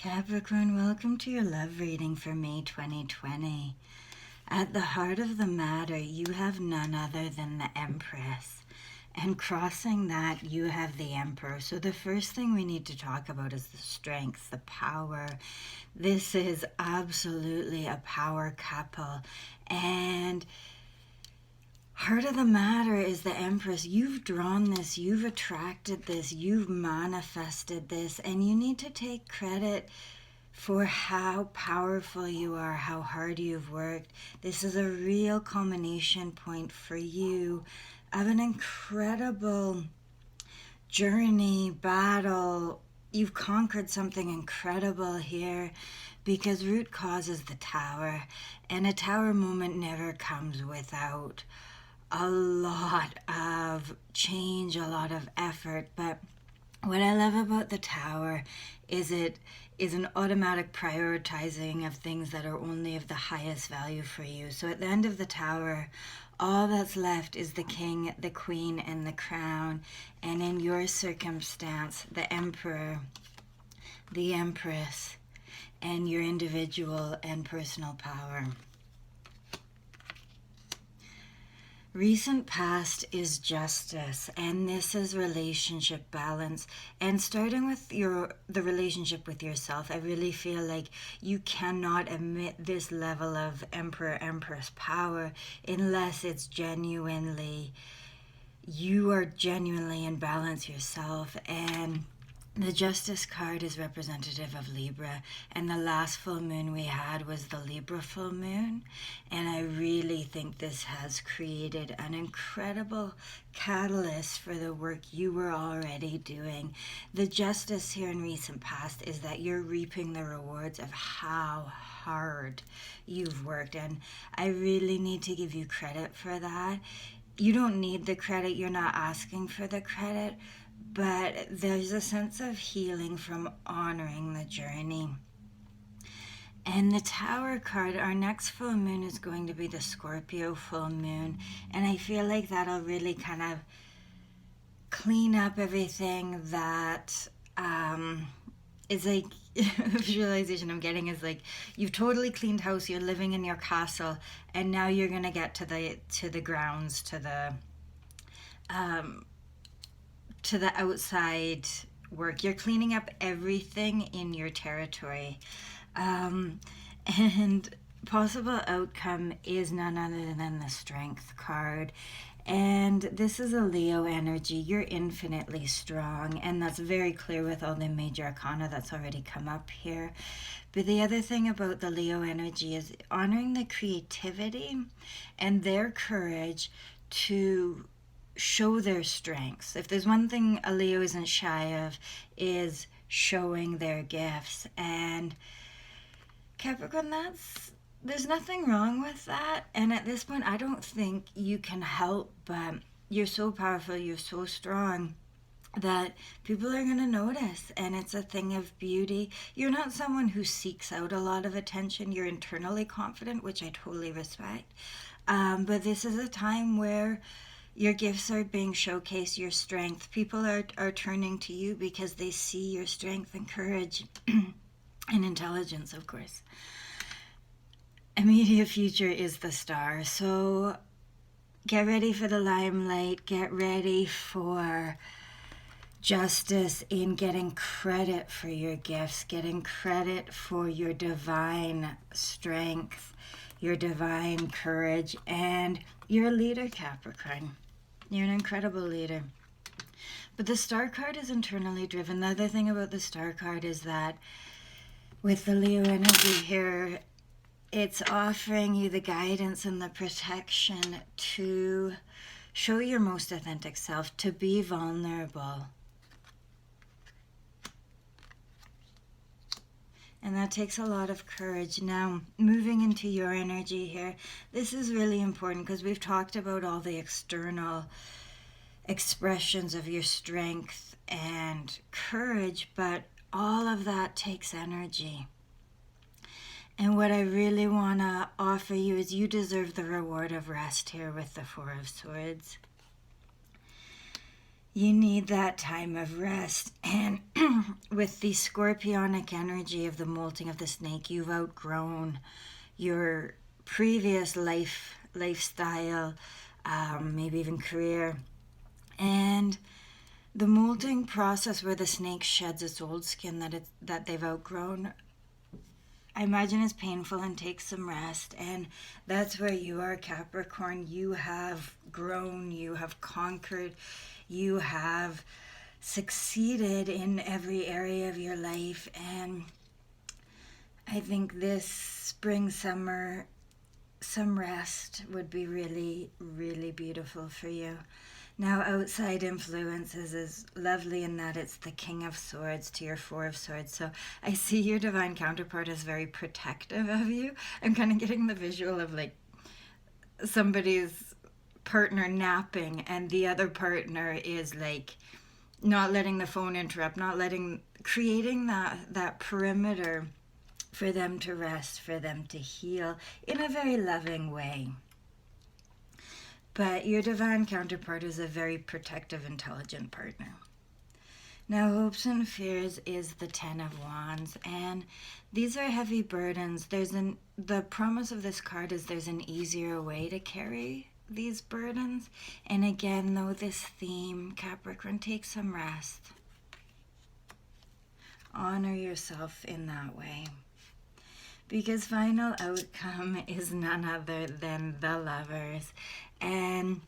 Capricorn, welcome to your love reading for May 2020. At the heart of the matter, you have none other than the Empress. And crossing that, you have the Emperor. So the first thing we need to talk about is the strength, the power. This is absolutely a power couple. And heart of the matter is the Empress. You've drawn this, you've attracted this, you've manifested this, and you need to take credit for how powerful you are, how hard you've worked. This is a real culmination point for you of an incredible journey, battle. You've conquered something incredible here because root cause is the Tower, and a Tower moment never comes without a lot of change, a lot of effort. But what I love about the Tower is it is an automatic prioritizing of things that are only of the highest value for you. So at the end of the Tower, all that's left is the King, the Queen, and the Crown. And in your circumstance, the Emperor, the Empress, and your individual and personal power. Recent past is justice, and this is relationship balance. And starting with the relationship with yourself, I really feel like you cannot admit this level of Emperor-Empress power unless it's genuinely, you are genuinely in balance yourself. And the Justice card is representative of Libra, and the last full moon we had was the Libra full moon, and I really think this has created an incredible catalyst for the work you were already doing. The Justice here in recent past is that you're reaping the rewards of how hard you've worked, and I really need to give you credit for that. You don't need the credit, you're not asking for the credit, but there's a sense of healing from honoring the journey. And the Tower card, our next full moon is going to be the Scorpio full moon. And I feel like that'll really kind of clean up everything that is like, visualization I'm getting is like, you've totally cleaned house, you're living in your castle, and now you're going to get to the grounds, to the outside work. You're cleaning up everything in your territory. And possible outcome is none other than the Strength card. And this is a Leo energy. You're infinitely strong, and that's very clear with all the major arcana that's already come up here. But the other thing about the Leo energy is honoring the creativity and their courage to show their strengths. If there's one thing a Leo isn't shy of, is showing their gifts. And Capricorn, there's nothing wrong with that. And at this point, I don't think you can help, but you're so powerful, you're so strong that people are going to notice, and it's a thing of beauty. You're not someone who seeks out a lot of attention. You're internally confident, which I totally respect. But this is a time where your gifts are being showcased, your strength. People are turning to you because they see your strength and courage and intelligence, of course. Immediate future is the Star. So get ready for the limelight. Get ready for justice in getting credit for your gifts, getting credit for your divine strength, your divine courage, and you're a leader, Capricorn. You're an incredible leader. But the Star card is internally driven. The other thing about the Star card is that with the Leo energy here, it's offering you the guidance and the protection to show your most authentic self, to be vulnerable. And that takes a lot of courage. Now, moving into your energy here, this is really important because we've talked about all the external expressions of your strength and courage, but all of that takes energy. And what I really want to offer you is you deserve the reward of rest here with the Four of Swords. You need that time of rest. And with the scorpionic energy of the molting of the snake, you've outgrown your previous lifestyle, maybe even career. And the molting process where the snake sheds its old skin that they've outgrown, I imagine is painful and takes some rest. And that's where you are, Capricorn. You have grown, you have conquered, you have succeeded in every area of your life. And I think this spring, summer, some rest would be really, really beautiful for you. Now, outside influences is lovely in that it's the King of Swords to your Four of Swords. So I see your divine counterpart as very protective of you. I'm kind of getting the visual of like somebody's partner napping and the other partner is like not letting the phone interrupt, creating that perimeter for them to rest, for them to heal in a very loving way. But your divine counterpart is a very protective, intelligent partner. Now, hopes and fears is the Ten of Wands, and these are heavy burdens. The promise of this card is there's an easier way to carry these burdens. And again, though, this theme, Capricorn, take some rest. Honor yourself in that way. Because final outcome is none other than the Lovers. And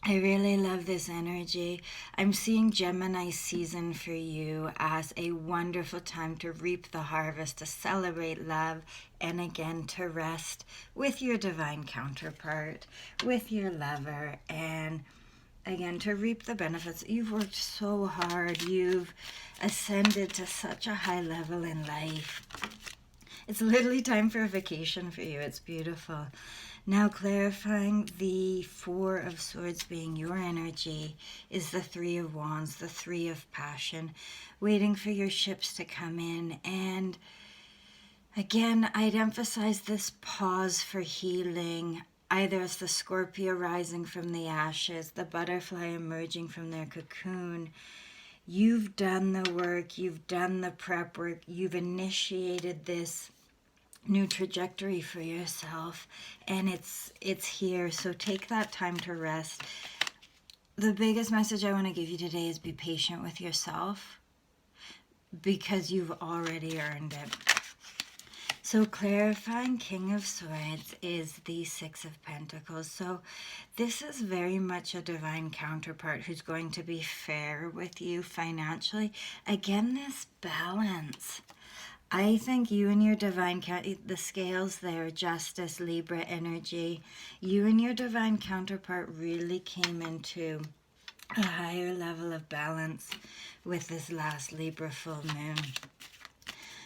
I really love this energy. I'm seeing Gemini season for you as a wonderful time to reap the harvest, to celebrate love, and again to rest with your divine counterpart, with your lover, and again to reap the benefits. You've worked so hard. You've ascended to such a high level in life. It's literally time for a vacation for you. It's beautiful. Now, clarifying the Four of Swords being your energy is the Three of Wands, the Three of Passion, waiting for your ships to come in. And again, I'd emphasize this pause for healing. Either it's the Scorpio rising from the ashes, the butterfly emerging from their cocoon. You've done the work, you've done the prep work, you've initiated this new trajectory for yourself, and it's here. So take that time to rest. The biggest message I want to give you today is be patient with yourself, because you've already earned it. So clarifying King of Swords is the Six of Pentacles. So this is very much a divine counterpart who's going to be fair with you financially. Again, this balance. I think you and your divine, the scales there, Justice, Libra energy, you and your divine counterpart really came into a higher level of balance with this last Libra full moon.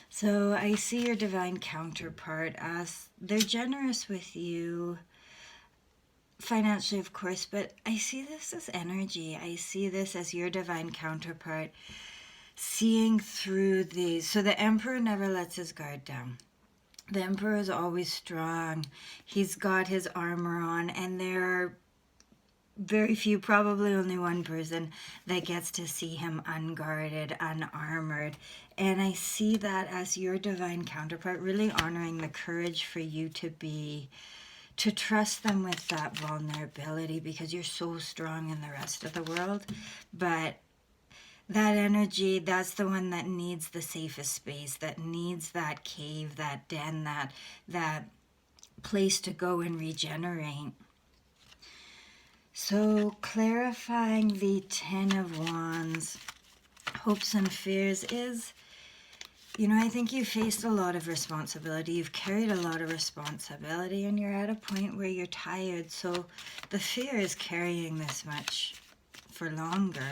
So I see your divine counterpart as they're generous with you financially, of course, but I see this as energy. I see this as your divine counterpart seeing through these. So the Emperor never lets his guard down. The Emperor is always strong. He's got his armor on, and there are very few, probably only one person that gets to see him unguarded, unarmored. And I see that as your divine counterpart, really honoring the courage for you to trust them with that vulnerability, because you're so strong in the rest of the world. But that energy, that's the one that needs the safest space, that needs that cave, that den, that place to go and regenerate. So clarifying the Ten of Wands, hopes and fears is, I think you faced a lot of responsibility. You've carried a lot of responsibility, and you're at a point where you're tired. So the fear is carrying this much for longer.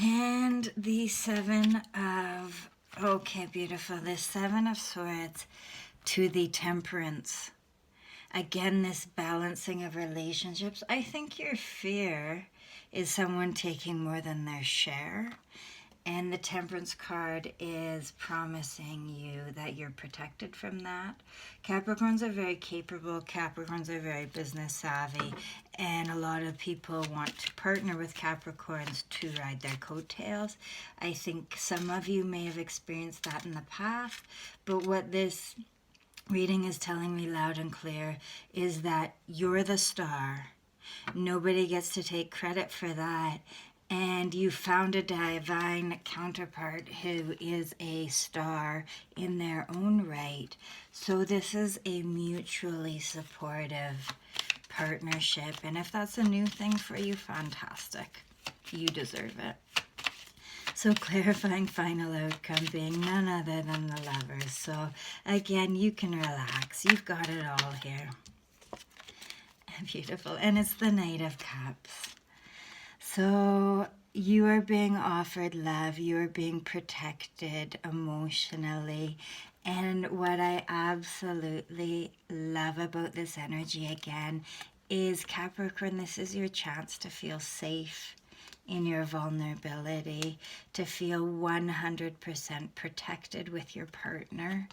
And the Seven of, okay, beautiful. The Seven of Swords to the Temperance. Again, this balancing of relationships. I think your fear is someone taking more than their share. And the Temperance card is promising you that you're protected from that. Capricorns are very capable. Capricorns are very business savvy. And a lot of people want to partner with Capricorns to ride their coattails. I think some of you may have experienced that in the past. But what this reading is telling me loud and clear is that you're the star. Nobody gets to take credit for that. And you found a divine counterpart who is a star in their own right. So this is a mutually supportive partnership. And if that's a new thing for you, fantastic. You deserve it. So clarifying final outcome being none other than the Lovers. So again, you can relax. You've got it all here. Beautiful. And it's the Knight of Cups. So you are being offered love. You are being protected emotionally. And what I absolutely love about this energy again is Capricorn, this is your chance to feel safe in your vulnerability, to feel 100% protected with your partner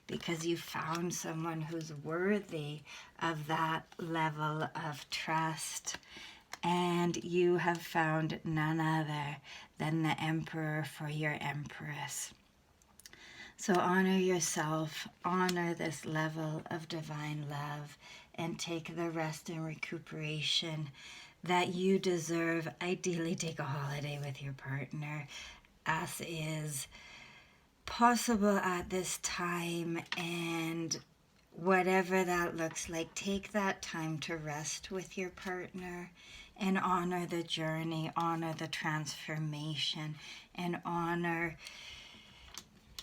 because you found someone who's worthy of that level of trust. And you have found none other than the Emperor for your Empress. So honor yourself, honor this level of divine love, and take the rest and recuperation that you deserve. Ideally, take a holiday with your partner, as is possible at this time, and whatever that looks like, take that time to rest with your partner and honor the journey, honor the transformation, and honor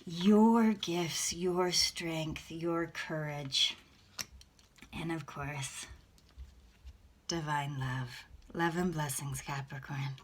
your gifts, your strength, your courage, and of course, divine love. Love and blessings, Capricorn.